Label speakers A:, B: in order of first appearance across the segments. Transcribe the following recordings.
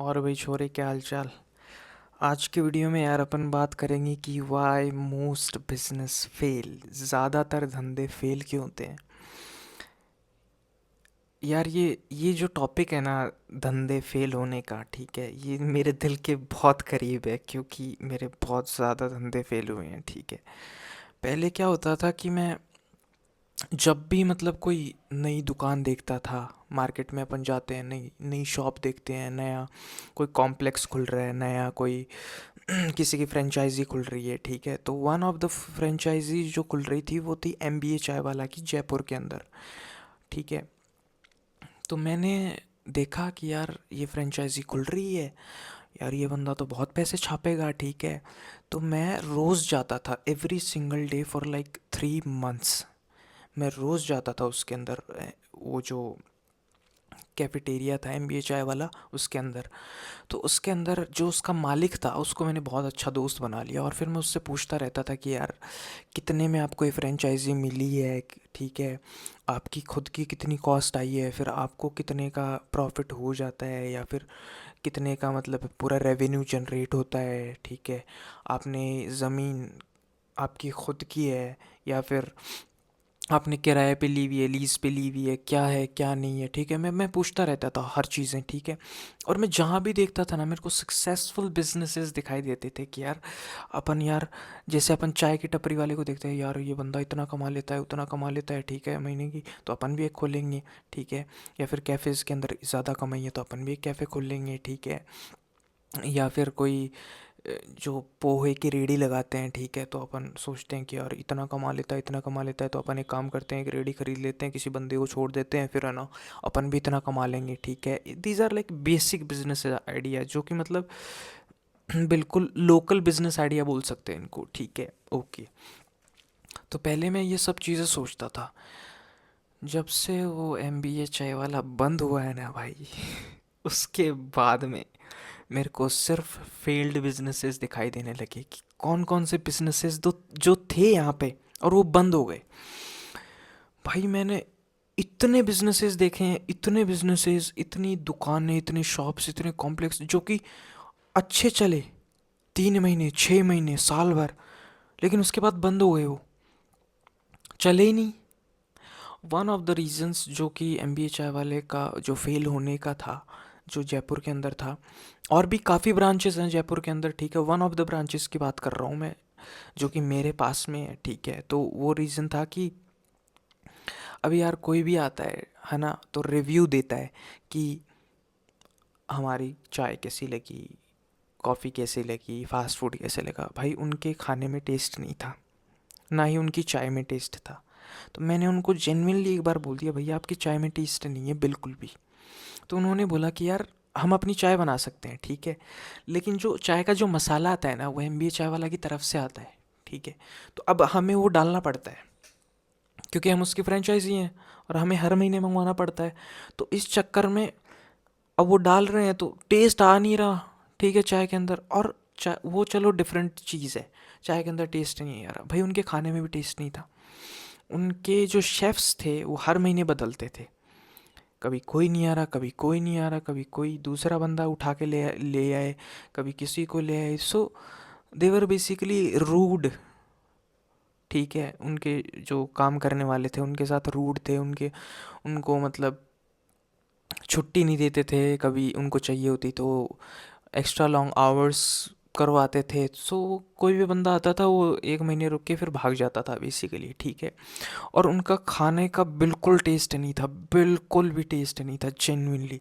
A: और भाई छोरे, क्या हाल चाल। आज के वीडियो में यार अपन बात करेंगे कि वाई मोस्ट बिजनेस फेल, ज़्यादातर धंधे फेल क्यों होते हैं। यार ये जो टॉपिक है ना, धंधे फेल होने का, ठीक है, ये मेरे दिल के बहुत करीब है क्योंकि मेरे बहुत ज़्यादा धंधे फेल हुए हैं। ठीक है, पहले क्या होता था कि मैं जब भी मतलब कोई नई दुकान देखता था, मार्केट में अपन जाते हैं, नई नई शॉप देखते हैं, नया कोई कॉम्प्लेक्स खुल रहा है, नया कोई किसी की फ्रेंचाइजी खुल रही है। ठीक है, तो वन ऑफ द फ्रेंचाइजी जो खुल रही थी वो थी एमबीए चाय वाला की, जयपुर के अंदर। ठीक है, तो मैंने देखा कि यार ये फ्रेंचाइजी खुल रही है, यार ये बंदा तो बहुत पैसे छापेगा। ठीक है, तो मैं रोज़ जाता था, every single day for like 3 months. मैं रोज़ जाता था उसके अंदर, वो जो कैफेटेरिया था एमबीए चाय वाला, उसके अंदर। तो उसके अंदर जो उसका मालिक था उसको मैंने बहुत अच्छा दोस्त बना लिया, और फिर मैं उससे पूछता रहता था कि यार कितने में आपको ये फ्रेंचाइजी मिली है। ठीक है, आपकी खुद की कितनी कॉस्ट आई है, फिर आपको कितने का प्रॉफिट हो जाता है, या फिर कितने का मतलब पूरा रेवेन्यू जनरेट होता है। ठीक है, आपने ज़मीन आपकी खुद की है, या फिर आपने किराए पे ली हुई है, लीज़ पे ली हुई है, क्या है क्या नहीं है। ठीक है, मैं पूछता रहता था हर चीज़ें। ठीक है, और मैं जहाँ भी देखता था ना, मेरे को सक्सेसफुल बिजनेसेस दिखाई देते थे कि यार अपन, यार जैसे अपन चाय की टपरी वाले को देखते हैं, यार ये बंदा इतना कमा लेता है, उतना कमा लेता है, ठीक है, महीने की, तो अपन भी एक खोलेंगे। ठीक है, या फिर कैफ़ेज़ के अंदर ज़्यादा कमाई है तो अपन भी एक कैफ़े खोल लेंगे। ठीक है, या फिर कोई जो पोहे की रेडी लगाते हैं, ठीक है, तो अपन सोचते हैं कि यार इतना कमा लेता है, इतना कमा लेता है, तो अपन एक काम करते हैं, एक रेडी खरीद लेते हैं, किसी बंदे को छोड़ देते हैं, फिर है ना अपन भी इतना कमा लेंगे। ठीक है, these are like basic business idea, जो कि मतलब बिल्कुल लोकल बिजनेस आइडिया बोल सकते हैं इनको। ठीक है, ओके। तो पहले मैं ये सब चीज़ें सोचता था। जब से वो एमबीए चाय वाला बंद हुआ है ना भाई, उसके बाद में मेरे को सिर्फ फेल्ड बिजनेसेस दिखाई देने लगे कि कौन कौन से बिजनेसेस जो थे यहाँ पे और वो बंद हो गए। भाई मैंने इतने बिजनेसेस देखे हैं, इतने बिजनेसेस, इतनी दुकानें, इतने शॉप्स, इतने कॉम्प्लेक्स जो कि अच्छे चले 3 महीने, 6 महीने, साल भर, लेकिन उसके बाद बंद हो गए, वो चले ही नहीं। वन ऑफ द रीजंस जो कि एमबीए चाय वाले का जो फेल होने का था, जो जयपुर के अंदर था, और भी काफ़ी ब्रांचेस हैं जयपुर के अंदर। ठीक है, वन ऑफ द ब्रांचेस की बात कर रहा हूँ मैं, जो कि मेरे पास में है। ठीक है, तो वो रीज़न था कि अभी यार कोई भी आता है ना, तो रिव्यू देता है कि हमारी चाय कैसी लगी, कॉफ़ी कैसी लगी, फास्ट फूड कैसे लगा। भाई उनके खाने में टेस्ट नहीं था, ना ही उनकी चाय में टेस्ट था। तो मैंने उनको जेन्युइनली एक बार बोल दिया, भैया आपकी चाय में टेस्ट नहीं है बिल्कुल भी। तो उन्होंने बोला कि यार हम अपनी चाय बना सकते हैं, ठीक है, लेकिन जो चाय का जो मसाला आता है ना, वो एमबीए चाय वाला की तरफ से आता है। ठीक है, तो अब हमें वो डालना पड़ता है क्योंकि हम उसकी फ्रेंचाइजी हैं, और हमें हर महीने मंगवाना पड़ता है। तो इस चक्कर में अब वो डाल रहे हैं तो टेस्ट आ नहीं रहा। ठीक है, चाय के अंदर, और चाय वो चलो डिफरेंट चीज़ है, चाय के अंदर टेस्ट नहीं आ रहा, भाई उनके खाने में भी टेस्ट नहीं था। उनके जो शेफ्स थे वो हर महीने बदलते थे, कभी कोई नहीं आ रहा, कभी कोई नहीं आ रहा, कभी कोई दूसरा बंदा उठा के ले ले आए, कभी किसी को ले आए। सो देवर बेसिकली रूड। ठीक है, उनके जो काम करने वाले थे उनके साथ रूड थे, उनके उनको मतलब छुट्टी नहीं देते थे, कभी उनको चाहिए होती तो एक्स्ट्रा लॉन्ग आवर्स करवाते थे। सो कोई भी बंदा आता था वो 1 महीने रुक के फिर भाग जाता था बेसिकली। ठीक है, और उनका खाने का बिल्कुल टेस्ट नहीं था, बिल्कुल भी टेस्ट नहीं था जेन्युइनली।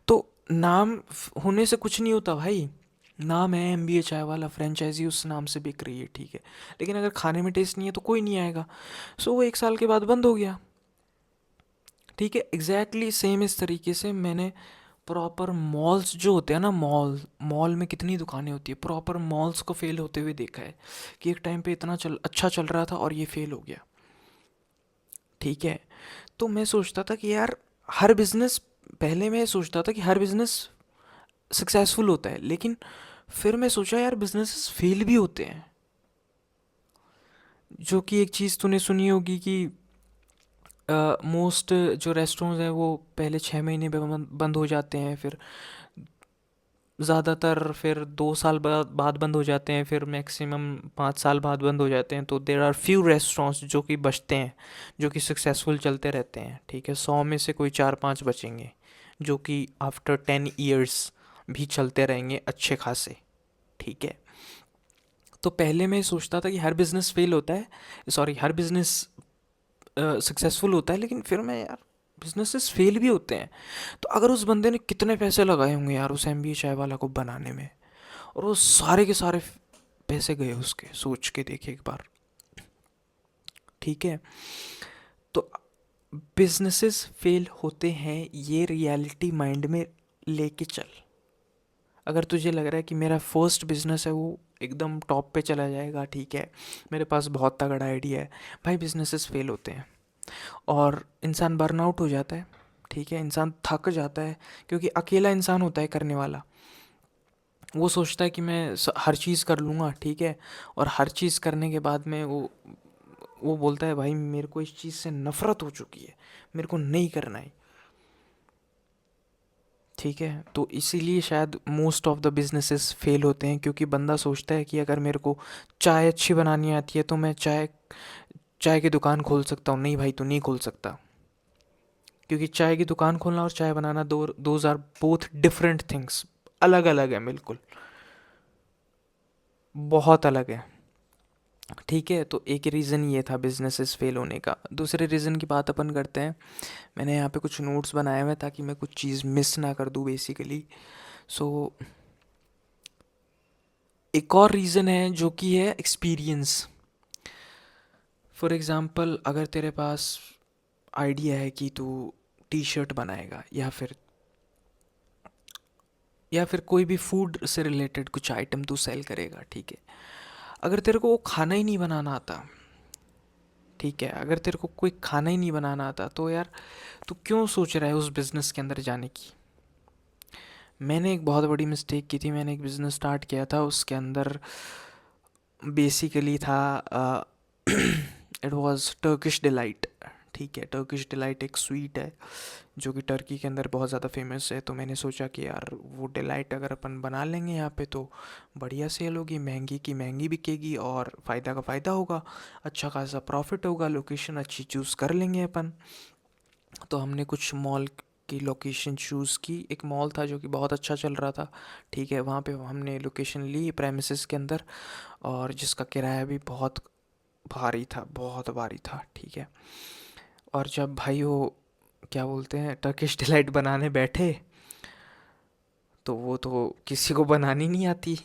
A: तो नाम होने से कुछ नहीं होता भाई, नाम है एमबीए चाय वाला, फ्रेंचाइजी उस नाम से बिक रही है। ठीक है, लेकिन अगर खाने में टेस्ट नहीं है तो कोई नहीं आएगा। सो वो 1 साल के बाद बंद हो गया। ठीक है, एग्जैक्टली सेम इस तरीके से मैंने प्रॉपर मॉल्स जो होते हैं ना, मॉल मॉल में कितनी दुकानें होती है, प्रॉपर मॉल्स को फेल होते हुए देखा है कि एक टाइम पे इतना अच्छा चल रहा था और ये फेल हो गया। ठीक है, तो मैं सोचता था कि यार हर बिजनेस, पहले मैं सोचता था कि हर बिजनेस सक्सेसफुल होता है, लेकिन फिर मैं सोचा यार बिजनेसेस फेल भी होते हैं। जो कि एक चीज़ तूने सुनी होगी कि मोस्ट जो रेस्टोरेंट्स हैं वो पहले 6 महीने में बंद हो जाते हैं, फिर ज़्यादातर फिर 2 साल बाद बंद हो जाते हैं, फिर मैक्सिमम 5 साल बाद बंद हो जाते हैं। तो देर आर फ्यू रेस्टोरेंट्स जो कि बचते हैं, जो कि सक्सेसफुल चलते रहते हैं, ठीक है। 100 में से कोई 4-5 बचेंगे जो कि आफ्टर 10 ईयर्स भी चलते रहेंगे अच्छे खासे, ठीक है। तो पहले मैं सोचता था कि हर बिजनेस फेल होता है, सॉरी, हर बिजनेस सक्सेसफुल होता है, लेकिन फिर मैं यार, बिजनेसेस फेल भी होते हैं। तो अगर उस बंदे ने कितने पैसे लगाए होंगे यार उस एमबीए चाय वाला को बनाने में, और वो सारे के सारे पैसे गए उसके, सोच के देखिए एक बार, ठीक है। तो बिजनेसेस फेल होते हैं, ये रियलिटी माइंड में लेके चल। अगर तुझे लग रहा है कि मेरा फर्स्ट बिजनेस है वो एकदम टॉप पे चला जाएगा, ठीक है, मेरे पास बहुत तगड़ा आइडिया है, भाई बिजनेसेस फेल होते हैं और इंसान बर्नआउट हो जाता है, ठीक है, इंसान थक जाता है, क्योंकि अकेला इंसान होता है करने वाला। वो सोचता है कि मैं हर चीज़ कर लूँगा, ठीक है, और हर चीज़ करने के बाद में वो बोलता है भाई मेरे को इस चीज़ से नफरत हो चुकी है, मेरे को नहीं करना है, ठीक है। तो इसीलिए शायद most of the businesses fail होते हैं, क्योंकि बंदा सोचता है कि अगर मेरे को चाय अच्छी बनानी आती है तो मैं चाय चाय की दुकान खोल सकता हूँ। नहीं भाई, तू नहीं खोल सकता, क्योंकि चाय की दुकान खोलना और चाय बनाना दो those are both different things, अलग अलग है बिल्कुल, बहुत अलग है, ठीक है। तो एक रीज़न ये था बिजनेसेस फेल होने का। दूसरे रीज़न की बात अपन करते हैं। मैंने यहाँ पे कुछ नोट्स बनाए हुए हैं ताकि मैं कुछ चीज़ मिस ना कर दूँ बेसिकली। सो एक और रीज़न है जो कि है एक्सपीरियंस। फॉर एग्ज़ाम्पल, अगर तेरे पास आइडिया है कि तू टी शर्ट बनाएगा, या फिर कोई भी फूड से रिलेटेड कुछ आइटम तू सेल करेगा, ठीक है। अगर तेरे को वो खाना ही नहीं बनाना आता, ठीक है, अगर तेरे को कोई खाना ही नहीं बनाना आता, तो यार तू क्यों सोच रहा है उस बिज़नेस के अंदर जाने की। मैंने एक बहुत बड़ी मिस्टेक की थी। मैंने एक बिज़नेस स्टार्ट किया था, उसके अंदर बेसिकली था, इट वाज टर्किश डिलाइट, ठीक है। टर्किश डिलाइट एक स्वीट है जो कि टर्की के अंदर बहुत ज़्यादा फेमस है। तो मैंने सोचा कि यार वो डिलाइट अगर अपन बना लेंगे यहाँ पे तो बढ़िया सेल होगी, महंगी की महंगी बिकेगी और फ़ायदा का फ़ायदा होगा, अच्छा खासा प्रॉफिट होगा, लोकेशन अच्छी चूज़ कर लेंगे अपन। तो हमने कुछ मॉल की लोकेशन चूज़ की। एक मॉल था जो कि बहुत अच्छा चल रहा था, ठीक है। वहाँ पे हमने लोकेशन ली प्रेमिसेस के अंदर, और जिसका किराया भी बहुत भारी था, बहुत भारी था, ठीक है। और जब भाई वो क्या बोलते हैं टर्किश डिलाइट बनाने बैठे, तो वो तो किसी को बनानी नहीं आती,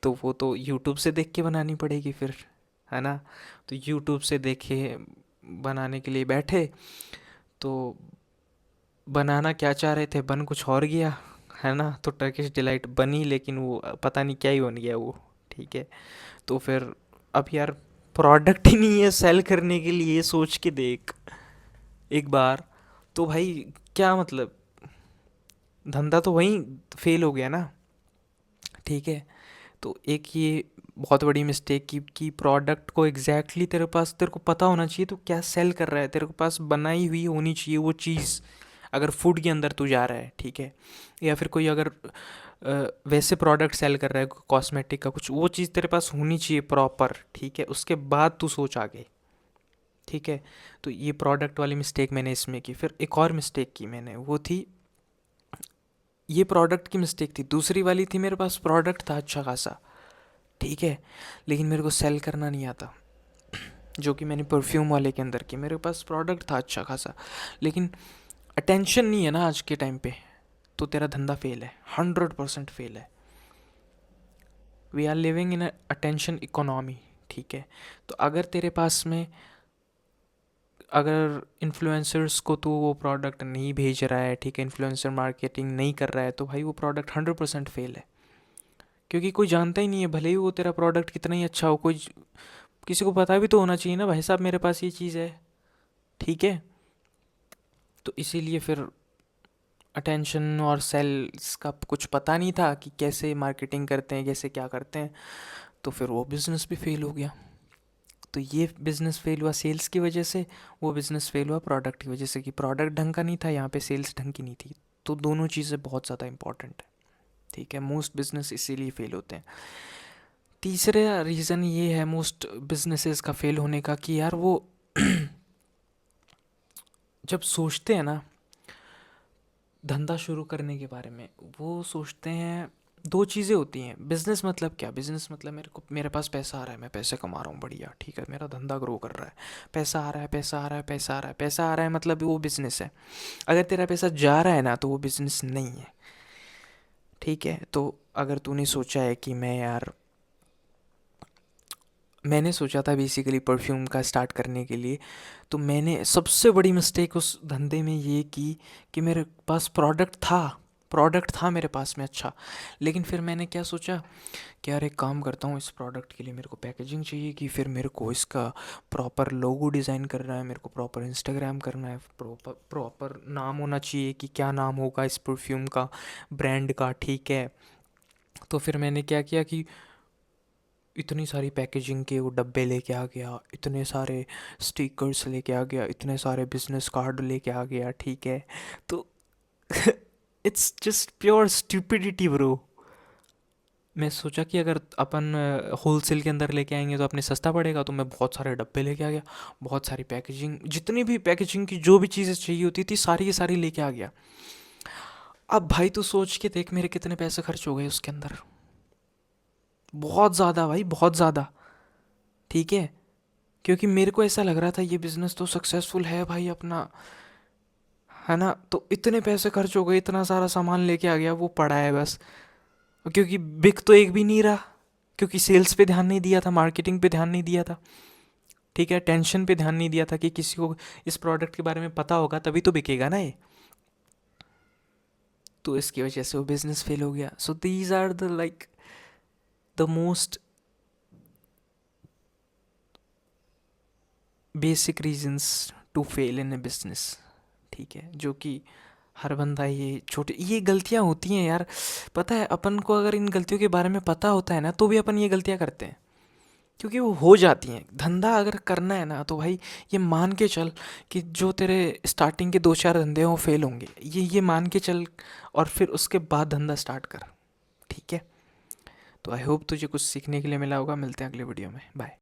A: तो वो तो यूट्यूब से देख के बनानी पड़ेगी फिर, है ना। तो यूट्यूब से देखे बनाने के लिए बैठे, तो बनाना क्या चाह रहे थे बन कुछ और गया, है ना। तो टर्किश डिलाइट बनी, लेकिन वो पता नहीं क्या ही बन गया वो, ठीक है। तो फिर अब यार प्रोडक्ट ही नहीं है सेल करने के लिए, सोच के देख एक बार। तो भाई क्या मतलब, धंधा तो वहीं फेल हो गया ना, ठीक है। तो एक ये बहुत बड़ी मिस्टेक की कि प्रोडक्ट को एग्जैक्टली तेरे को पता होना चाहिए तो क्या सेल कर रहा है, तेरे को पास बनाई हुई होनी चाहिए वो चीज़। अगर फूड के अंदर तू जा रहा है, ठीक है, या फिर कोई अगर वैसे प्रोडक्ट सेल कर रहा है कॉस्मेटिक का कुछ, वो चीज़ तेरे पास होनी चाहिए प्रॉपर, ठीक है, उसके बाद तू सोच आगे, ठीक है। तो ये प्रोडक्ट वाली मिस्टेक मैंने इसमें की। फिर एक और मिस्टेक की मैंने, वो थी, ये प्रोडक्ट की मिस्टेक थी। दूसरी वाली थी, मेरे पास प्रोडक्ट था अच्छा खासा, ठीक है, लेकिन मेरे को सेल करना नहीं आता। जो कि मैंने परफ्यूम वाले के अंदर की, मेरे पास प्रोडक्ट था अच्छा खासा, लेकिन अटेंशन नहीं है ना आज के टाइम पे, तो तेरा धंधा फेल है, 100% फेल है। We are living in attention economy, ठीक है। तो अगर तेरे पास में, अगर इन्फ्लुएंसर्स को तू वो प्रोडक्ट नहीं भेज रहा है, ठीक है, इन्फ्लुएंसर मार्केटिंग नहीं कर रहा है, तो भाई वो प्रोडक्ट 100% फेल है। क्योंकि कोई जानता ही नहीं है, भले ही वो तेरा प्रोडक्ट कितना ही अच्छा हो, कोई किसी को पता भी तो होना चाहिए ना भाई साहब मेरे पास ये चीज़ है, ठीक है। तो इसीलिए फिर अटेंशन और सेल्स का कुछ पता नहीं था कि कैसे मार्केटिंग करते हैं, कैसे क्या करते हैं। तो फिर वो बिज़नेस भी फेल हो गया। तो ये बिज़नेस फेल हुआ सेल्स की वजह से, वो बिज़नेस फेल हुआ प्रोडक्ट की वजह से, कि प्रोडक्ट ढंग का नहीं था, यहाँ पे सेल्स ढंग की नहीं थी। तो दोनों चीज़ें बहुत ज़्यादा इंपॉर्टेंट है, ठीक है, मोस्ट बिजनेस इसीलिए फेल होते हैं। तीसरा रीज़न ये है मोस्ट बिजनेसेस का फेल होने का कि यार वो जब सोचते हैं ना धंधा शुरू करने के बारे में, वो सोचते हैं दो चीज़ें होती हैं। बिजनेस मतलब क्या, बिजनेस मतलब मेरे पास पैसा आ रहा है, मैं पैसे कमा रहा हूँ, बढ़िया, ठीक है, मेरा धंधा ग्रो कर रहा है, पैसा आ रहा है, पैसा आ रहा है, पैसा आ रहा है, पैसा आ रहा है, मतलब वो बिजनेस है। अगर तेरा पैसा जा रहा है ना तो वो बिजनेस नहीं है। ठीक है, तो अगर तूने सोचा है कि मैंने सोचा था बेसिकली परफ्यूम का स्टार्ट करने के लिए, तो मैंने सबसे बड़ी मिस्टेक उस धंधे में ये की कि मेरे पास प्रोडक्ट था मेरे पास में, अच्छा, लेकिन फिर मैंने क्या सोचा कि यार एक काम करता हूँ, इस प्रोडक्ट के लिए मेरे को पैकेजिंग चाहिए, कि फिर मेरे को इसका प्रॉपर लोगो डिज़ाइन करना है, मेरे को प्रॉपर इंस्टाग्राम करना है, प्रॉपर प्रॉपर नाम होना चाहिए कि क्या नाम होगा इस परफ्यूम का, ब्रांड का, ठीक है। तो फिर मैंने क्या किया कि इतनी सारी पैकेजिंग के वो डब्बे लेके आ गया, इतने सारे स्टिकर्स लेके आ गया, इतने सारे बिजनेस कार्ड लेके आ गया, ठीक है। तो it's just pure stupidity bro. मैं सोचा कि अगर अपन होलसेल के अंदर लेके आएंगे तो अपने सस्ता पड़ेगा, तो मैं बहुत सारे डब्बे लेके आ गया, बहुत सारी पैकेजिंग, जितनी भी पैकेजिंग की जो भी चीज़ें चाहिए होती थी सारी की सारी लेके आ गया। अब भाई तू सोच के देख मेरे कितने पैसे खर्च हो गए उसके अंदर, बहुत ज़्यादा भाई, बहुत ज़्यादा, ठीक है। क्योंकि मेरे को ऐसा लग रहा था ये बिज़नेस तो सक्सेसफुल है भाई अपना, है ना, तो इतने पैसे खर्च हो गए, इतना सारा सामान लेके आ गया, वो पड़ा है बस, क्योंकि बिक तो एक भी नहीं रहा, क्योंकि सेल्स पे ध्यान नहीं दिया था, मार्केटिंग पे ध्यान नहीं दिया था, ठीक है, टेंशन पे ध्यान नहीं दिया था कि किसी को इस प्रोडक्ट के बारे में पता होगा तभी तो बिकेगा ना ये। तो इसकी वजह से वो बिज़नेस फेल हो गया। So these are the like the most basic reasons to fail in a business, ठीक है, जो कि हर बंदा ये गलतियां होती हैं यार। पता है अपन को अगर इन गलतियों के बारे में पता होता है ना तो भी अपन ये गलतियां करते हैं, क्योंकि वो हो जाती हैं। धंधा अगर करना है ना तो भाई ये मान के चल कि जो तेरे स्टार्टिंग के दो चार धंधे हों फेल होंगे, ये मान के चल, और फिर उसके बाद धंधा स्टार्ट कर, ठीक है। तो आई होप तुझे कुछ सीखने के लिए मिला होगा। मिलते हैं अगले वीडियो में, बाय।